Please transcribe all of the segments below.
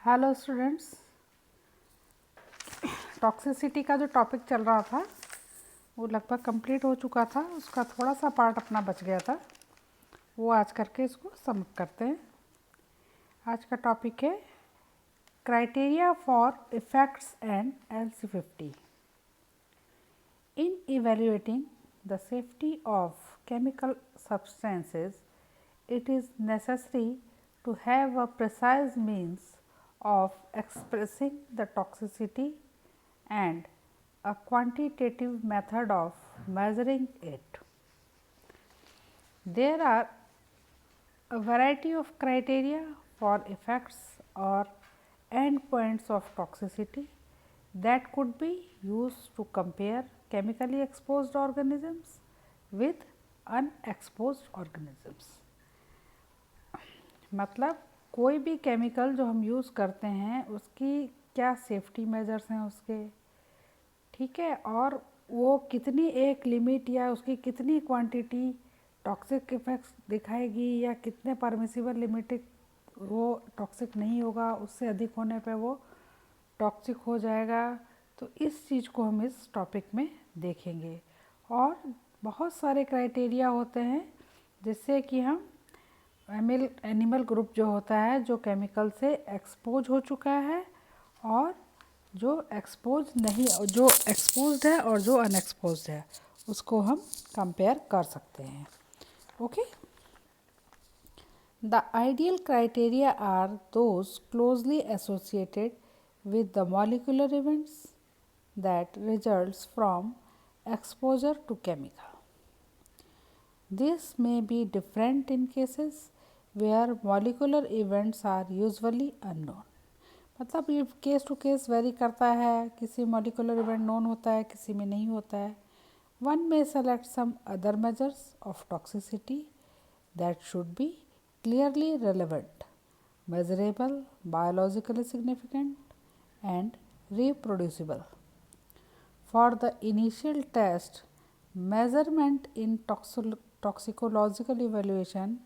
Hello students, toxicity का जो topic चल रहा था वो लगभग कंप्लीट हो चुका था। उसका थोड़ा सा पार्ट अपना बच गया था, वो आज करके इसको समाप्त करते हैं। आज का टॉपिक है criteria for effects and LC50। In evaluating the safety of chemical substances, it is necessary to have a precise means of expressing the toxicity and a quantitative method of measuring it. There are a variety of criteria for effects or endpoints of toxicity that could be used to compare chemically exposed organisms with unexposed organisms. मतलब कोई भी chemical जो हम use करते हैं उसकी क्या safety measures हैं उसके, ठीक है, और वो कितनी एक लिमिट या उसकी कितनी क्वांटिटी टॉक्सिक इफेक्ट्स दिखाएगी या कितने परमिसिबल लिमिटेड वो टॉक्सिक नहीं होगा, उससे अधिक होने पे वो टॉक्सिक हो जाएगा। तो इस चीज़ को हम इस टॉपिक में देखेंगे। और बहुत सारे क्राइटेरिया होते हैं जिससे कि हम एनिमल ग्रुप जो होता है जो केमिकल से एक्सपोज हो चुका है और जो एक्सपोज्ड है और जो अनएक्सपोज्ड है उसको हम कंपेयर कर सकते हैं। Okay, the ideal criteria are those closely associated with the molecular events that results from exposure to chemical. This may be different in cases where molecular events are usually unknown. मतलब ये case to case very करता है, किसी molecular event known होता है, किसी में नहीं होता है। One may select some other measures of toxicity that should be clearly relevant, measurable, biologically significant, and reproducible. For the initial test, measurement in toxicological evaluation,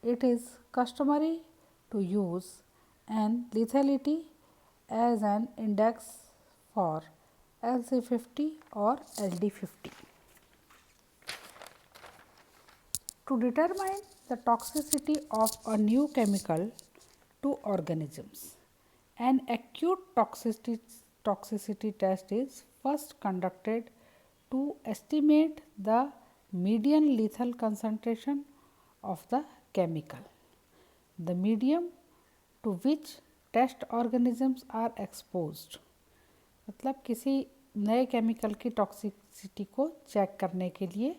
it is customary to use an lethality as an index for LC50 or LD50. To determine the toxicity of a new chemical to organisms, an acute toxicity test is first conducted to estimate the median lethal concentration of the chemical. The medium to which test organisms are exposed, मतलब किसी नए chemical की toxicity को check करने के लिए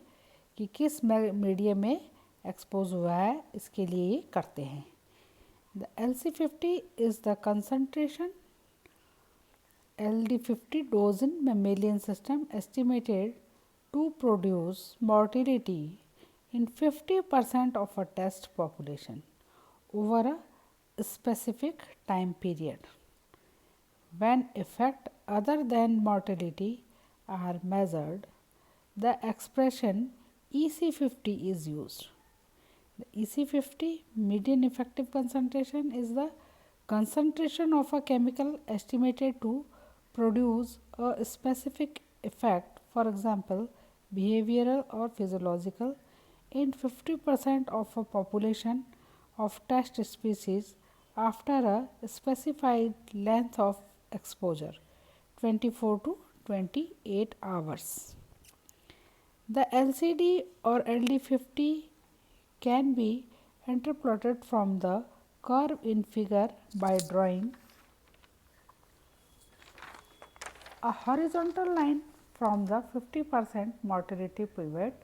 कि किस मीडियम में एक्सपोज हुआ है, इसके लिए ये करते हैं। The LC50 is the concentration LD50 dose in mammalian system estimated to produce mortality in 50% of a test population over a specific time period. When effects other than mortality are measured, the expression EC50 is used. The EC50 median effective concentration is the concentration of a chemical estimated to produce a specific effect, for example, behavioral or physiological, in 50% of a population of test species after a specified length of exposure, 24 to 28 hours. The LCD or LD50 can be interpreted from the curve in figure by drawing a horizontal line from the 50% mortality pivot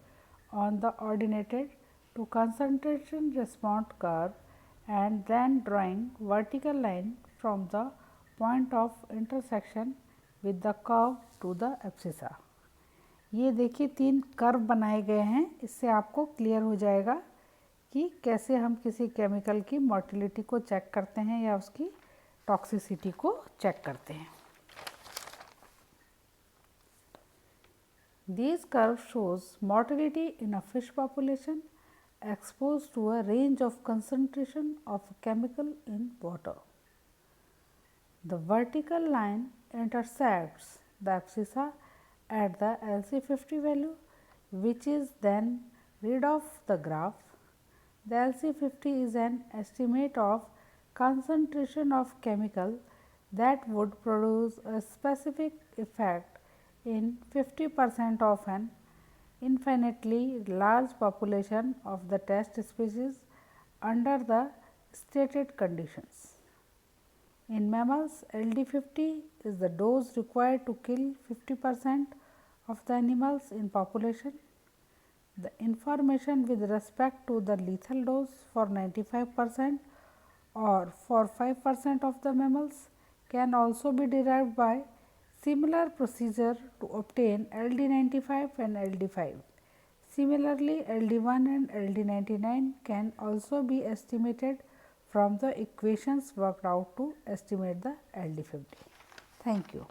on the ordinated to concentration response curve and then drawing vertical line from the point of intersection with the curve to the abscissa. ये देखिए 3 curve बनाए गए हैं, इससे आपको clear हो जाएगा कि कैसे हम किसी केमिकल की मोर्टिलिटी को चेक करते हैं या उसकी टॉक्सिसिटी को चेक करते हैं। These curves shows mortality in a fish population exposed to a range of concentration of a chemical in water. The vertical line intersects the abscissa at the LC50 value, which is then read off the graph. The LC50 is an estimate of concentration of chemical that would produce a specific effect in 50% of an infinitely large population of the test species under the stated conditions. In mammals, LD50 is the dose required to kill 50% of the animals in population. The information with respect to the lethal dose for 95% or for 5% of the mammals can also be derived by similar procedure to obtain LD95 and LD5. Similarly, LD1 and LD99 can also be estimated from the equations worked out to estimate the LD50. Thank you.